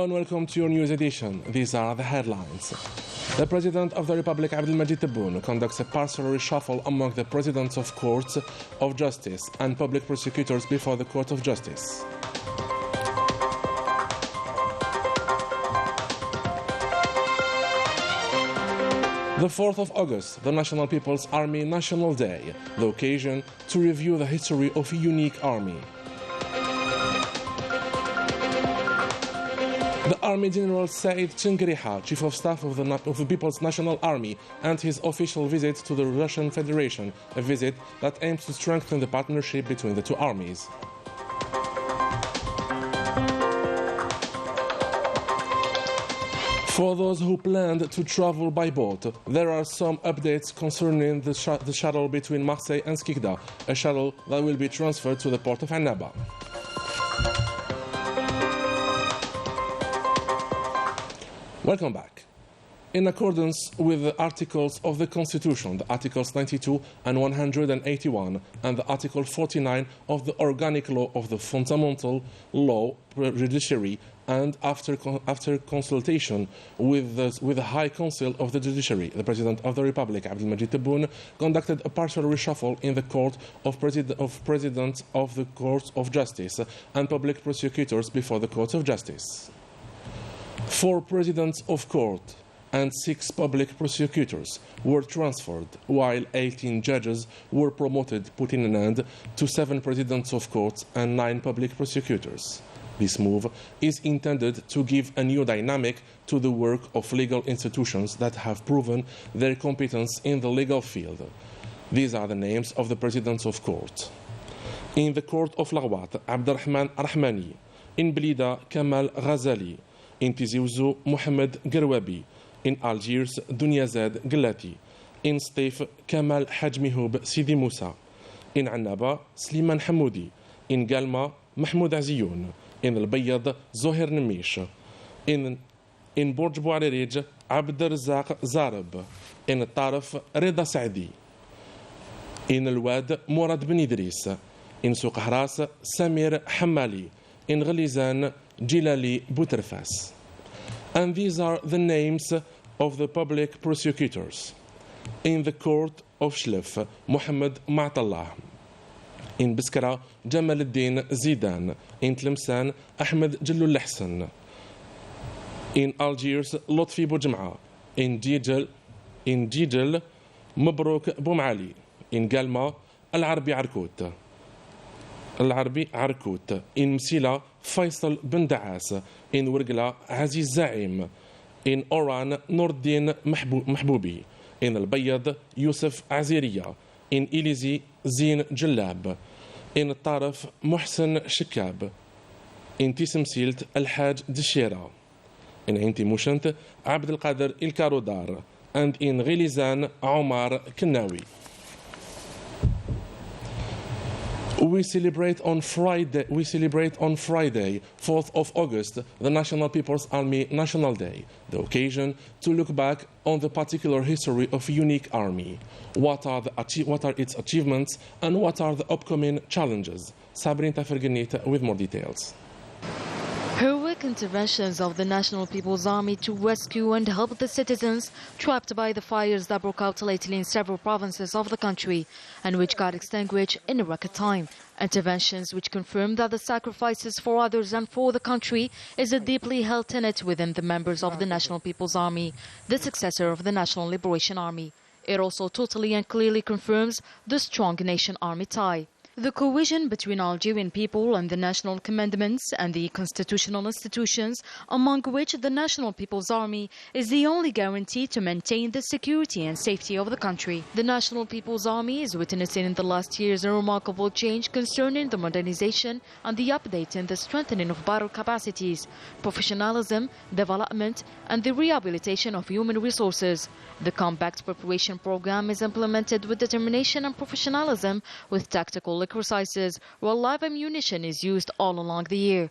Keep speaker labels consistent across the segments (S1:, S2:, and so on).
S1: Hello and welcome to your news edition. These are the headlines. The President of the Republic, Abdelmajid Tebboune, conducts a partial reshuffle among the presidents of courts of justice and public prosecutors before the Court of Justice. The 4th of August, the National People's Army National Day, the occasion to review the history of a unique army. The Army General Said Chingriha, Chief of Staff of the People's National Army, and his official visit to the Russian Federation, a visit that aims to strengthen the partnership between the two armies. For those who planned to travel by boat, there are some updates concerning the shuttle between Marseille and Skikda, a shuttle that will be transferred to the port of Annaba. Welcome back. In accordance with the articles of the Constitution, the Articles 92 and 181, and the Article 49 of the Organic Law of the Fundamental Law Judiciary, and after consultation with the High Council of the Judiciary, the President of the Republic, Abdelmajid Tebboune, conducted a partial reshuffle in the Court of Presidents of the Court of Justice and public prosecutors before the Court of Justice. 4 presidents of court and 6 public prosecutors were transferred, while 18 judges were promoted, putting an end to 7 presidents of courts and 9 public prosecutors. This move is intended to give a new dynamic to the work of legal institutions that have proven their competence in the legal field. These are the names of the presidents of court. In the court of Lawat, Abderrahman Rahmani. In Blida, Kamal Ghazali. In Tizi Ouzou, Mohamed Gerwabi. In Algiers, Dunyazad Glati. In Stif, Kamal Hajmihoub Sidi Moussa. In Annaba, Sliman Hamoudi. In Galma, Mahmoud Aziyoun. In Al-Bayyad, Zohir Nemish. In Borj Bouarerij, Abderzaq Zarab. In Taraf, Reda Saadi. In Al-Wad, Mourad Ben Idris. In Souq Haras, Samir Hamali. In Ghalizan, Jilali Bouterfas. And these are the names of the public prosecutors. In the court of Shlef, Mohammed Ma'tallah. In Biskra, Jamal al-Din Zidan. In Tlemcen, Ahmed Jalul Hassan. In Algiers, Lotfi Boujm'a. In Jijel, Mabrouk Boumali. In Galma, Al-Arbi Arkout. In Msila, Faisal Ben Daas. In Wirgla, Aziz Zaim. In Oran, Nordin Mahboubi. In Al-Bayyad, Youssef Aziriya. In Ilizi, Zin Jallab. In Taraf, Mohsen Shikab. In Tisemsilt, Al-Haj Dishira. In Inti Mushant, Abd al-Qadir Il-Karodar. And in Ghilizan, Omar Kennawi. We celebrate on Friday, 4th of August, the National People's Army National Day, the occasion to look back on the particular history of a unique army. What are its achievements and what are the upcoming challenges? Sabrin Tafergenit with more details.
S2: Heroic interventions of the National People's Army to rescue and help the citizens trapped by the fires that broke out lately in several provinces of the country and which got extinguished in a record time. Interventions which confirm that the sacrifices for others and for the country is a deeply held tenet within the members of the National People's Army, the successor of the National Liberation Army. It also totally and clearly confirms the strong nation-army tie. The cohesion between Algerian people and the national commandments and the constitutional institutions, among which the National People's Army is the only guarantee to maintain the security and safety of the country. The National People's Army is witnessing in the last years a remarkable change concerning the modernization and the update and the strengthening of battle capacities, professionalism, development, and the rehabilitation of human resources. The Compact Preparation Program is implemented with determination and professionalism, with tactical exercises, while live ammunition is used all along the year.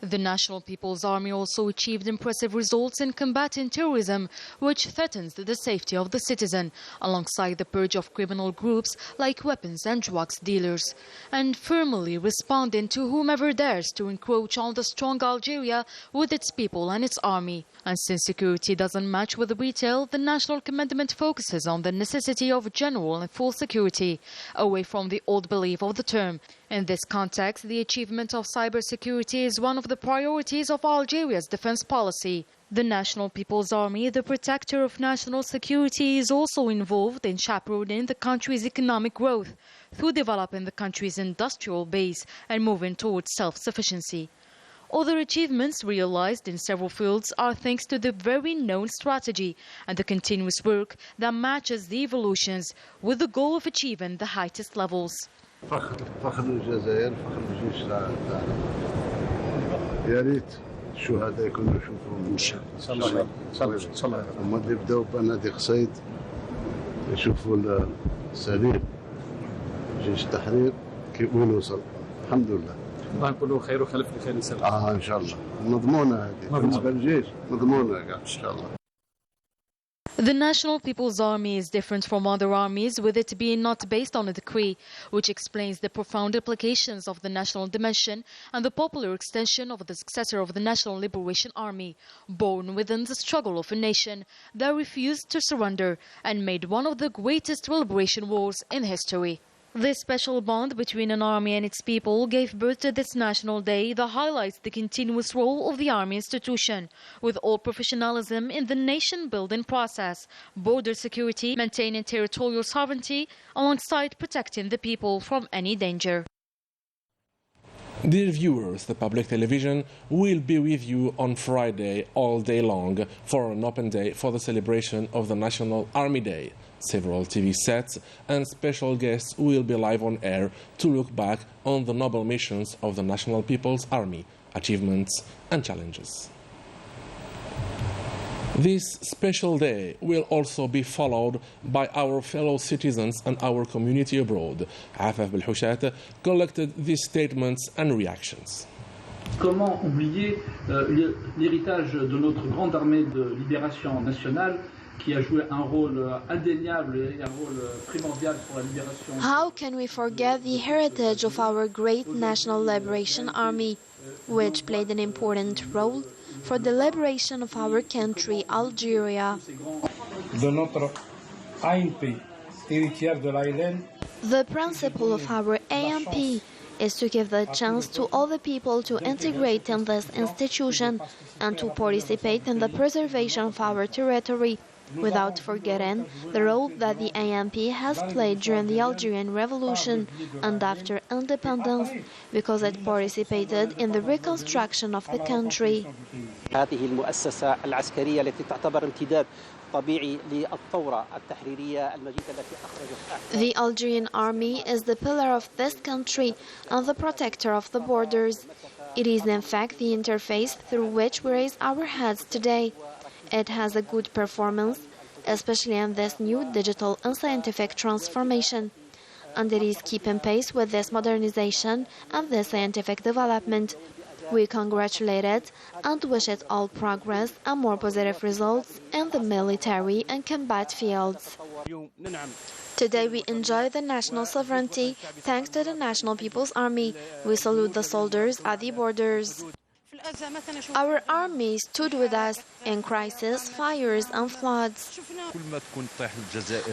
S2: The National People's Army also achieved impressive results in combating terrorism, which threatens the safety of the citizen, alongside the purge of criminal groups like weapons and drugs dealers, and firmly responding to whomever dares to encroach on the strong Algeria with its people and its army. And since security doesn't match with retail, the National Commandment focuses on the necessity of general and full security, away from the old belief of the term. In this context, the achievement of cybersecurity is one of the priorities of Algeria's defense policy. The National People's Army, the protector of national security, is also involved in chaperoning the country's economic growth through developing the country's industrial base and moving towards self-sufficiency. Other achievements realized in several fields are thanks to the very known strategy and the continuous work that matches the evolutions with the goal of achieving the highest levels.
S3: فخر الجزائر فخر الجيش تاعنا يا ريت الشهداء يكونوا يشوفوا ان شاء الله هما اللي بداوا بنادق صيد يشوفوا السليم جيش التحرير كيف وين وصل الحمد لله
S4: الله نقولوا خير وخلف الخير نسال
S3: ان شاء الله مضمونه هذه بالنسبه للجيش مضمونه كاع ان شاء الله.
S2: The National People's Army is different from other armies, with it being not based on a decree, which explains the profound implications of the national dimension and the popular extension of the successor of the National Liberation Army, born within the struggle of a nation that refused to surrender and made one of the greatest liberation wars in history. This special bond between an army and its people gave birth to this National Day that highlights the continuous role of the army institution, with all professionalism in the nation-building process, border security, maintaining territorial sovereignty, alongside protecting the people from any danger.
S1: Dear viewers, the public television will be with you on Friday all day long for an open day for the celebration of the National Army Day. Several TV sets and special guests will be live on air to look back on the noble missions of the National People's Army, achievements and challenges. This special day will also be followed by our fellow citizens and our community abroad. Afaf Belhouchat collected these statements and reactions.
S5: Comment oublier l'héritage de notre grande armée de libération nationale qui a joué un rôle indéniable et un rôle primordial pour la libération.
S6: How can we forget the heritage of our great National Liberation Army, which played an important role for the liberation of our country, Algeria?
S7: De notre AMP, héritière de l'ALN.
S6: The principle of our AMP is to give the chance to all the people to integrate in this institution and to participate in the preservation of our territory, without forgetting the role that the AMP has played during the Algerian Revolution and after independence, because it participated in the reconstruction of the country.
S8: هذه المؤسسة العسكرية التي تعتبر امتداد طبيعي للثورة التحريرية المجيدة التي أخرجت.
S6: The Algerian army is the pillar of this country and the protector of the borders. It is in fact the interface through which we raise our heads today. It has a good performance, especially in this new digital and scientific transformation, and it is keeping pace with this modernization and this scientific development. We congratulate it and wish it all progress and more positive results in the military and combat fields. Today we enjoy the national sovereignty thanks to the National People's Army. We salute the soldiers at the borders. Our army stood with us in crisis, fires and floods.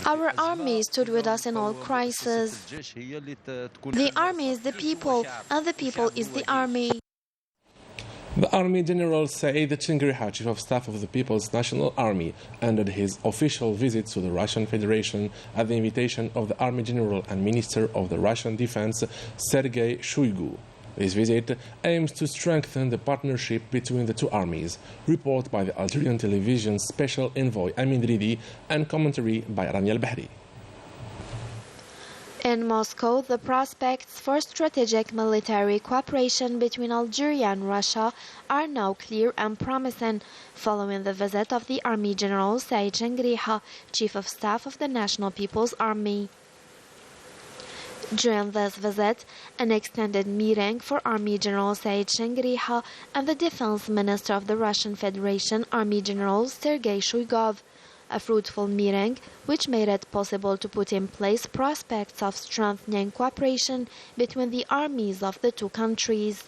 S6: Our army stood with us in all crises. The army is the people, and the people is the army.
S1: The Army General Saeed Chingriha, Chief of Staff of the People's National Army, ended his official visit to the Russian Federation at the invitation of the Army General and Minister of the Russian Defense, Sergei Shoigu. This visit aims to strengthen the partnership between the two armies. Report by the Algerian television's special envoy Amin Ridi and commentary by Rania Al-Bahri.
S6: In Moscow, the prospects for strategic military cooperation between Algeria and Russia are now clear and promising, following the visit of the Army General Saeed Chingriha, Chief of Staff of the National People's Army. During this visit, an extended meeting for Army General Said Shengriha and the Defense Minister of the Russian Federation, Army General Sergei Shoigov. A fruitful meeting which made it possible to put in place prospects of strengthening cooperation between the armies of the two countries.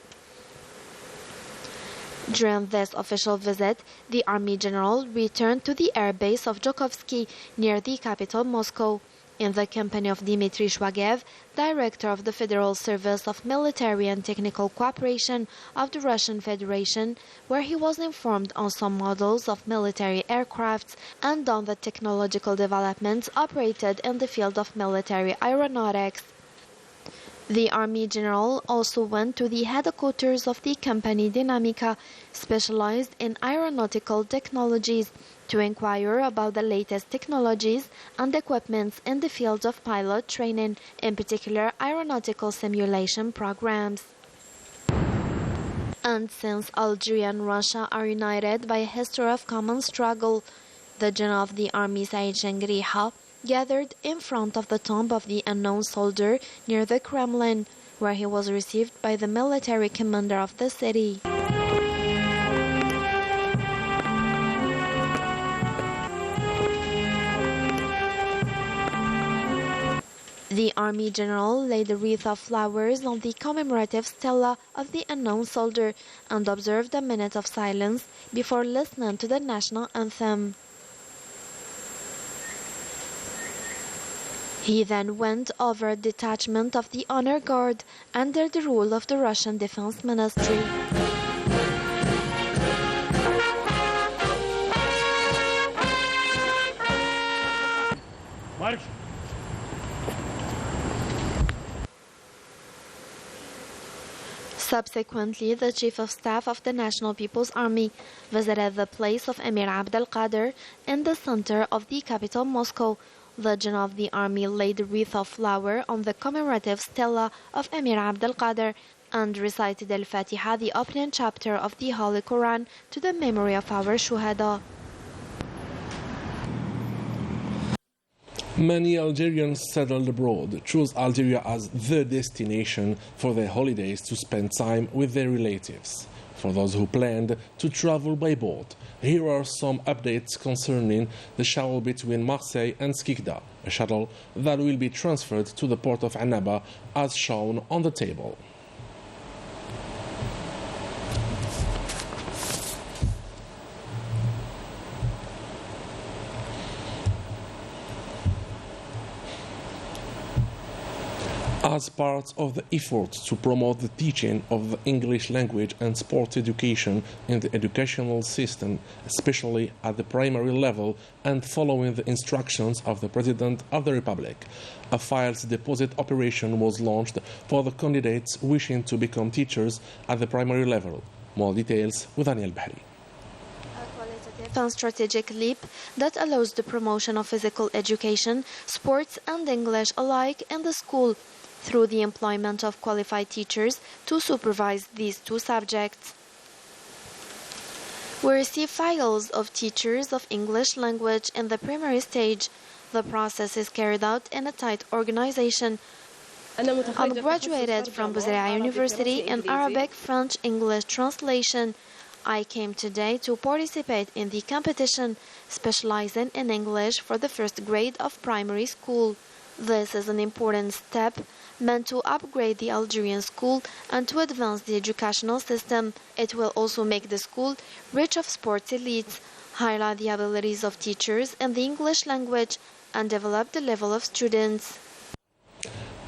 S6: During this official visit, the Army General returned to the airbase of Zhukovsky near the capital Moscow, in the company of Dmitry Shwagev, Director of the Federal Service of Military and Technical Cooperation of the Russian Federation, where he was informed on some models of military aircrafts and on the technological developments operated in the field of military aeronautics. The Army General also went to the headquarters of the company Dynamica, specialized in aeronautical technologies, to inquire about the latest technologies and equipments in the field of pilot training, in particular aeronautical simulation programs. And since Algeria and Russia are united by a history of common struggle, the General of the Army Said Shengriha gathered in front of the tomb of the unknown soldier near the Kremlin, where he was received by the military commander of the city. The Army General laid a wreath of flowers on the commemorative stela of the unknown soldier and observed a minute of silence before listening to the national anthem. He then went over a detachment of the Honor Guard under the rule of the Russian Defense Ministry.
S9: March.
S6: Subsequently, the Chief of Staff of the National People's Army visited the place of Emir Abdel Qadir in the center of the capital Moscow. The General of the Army laid a wreath of flowers on the commemorative stela of Emir Abdel Qadir and recited Al-Fatiha, the opening chapter of the Holy Quran, to the memory of our Shuhada.
S1: Many Algerians settled abroad choose Algeria as the destination for their holidays to spend time with their relatives. For those who planned to travel by boat, here are some updates concerning the shuttle between Marseille and Skikda, a shuttle that will be transferred to the port of Annaba as shown on the table. As part of the effort to promote the teaching of the English language and sport education in the educational system, especially at the primary level and following the instructions of the President of the Republic, a files deposit operation was launched for the candidates wishing to become teachers at the primary level. More details with Daniel Bahri.
S6: And strategic leap that allows the promotion of physical education, sports and English alike in the school, through the employment of qualified teachers to supervise these two subjects. We receive files of teachers of English language in the primary stage. The process is carried out in a tight organization. I graduated from Bouzaria University in Arabic, French, English translation. I came today to participate in the competition, specializing in English for the first grade of primary school. This is an important step meant to upgrade the Algerian school and to advance the educational system. It will also make the school rich of sports elites, highlight the abilities of teachers in the English language, and develop the level of students.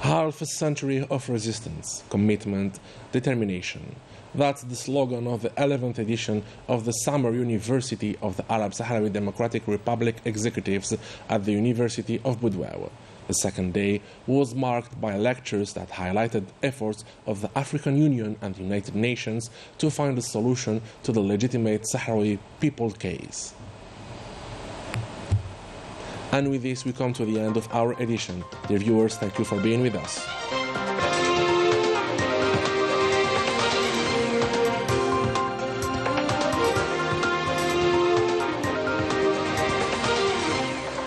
S1: Half a century of resistance, commitment, determination. That's the slogan of the 11th edition of the Summer University of the Arab Sahrawi Democratic Republic Executives at the University of Boudouar. The second day was marked by lectures that highlighted efforts of the African Union and the United Nations to find a solution to the legitimate Sahrawi people case. And with this, we come to the end of our edition. Dear viewers, thank you for being with us.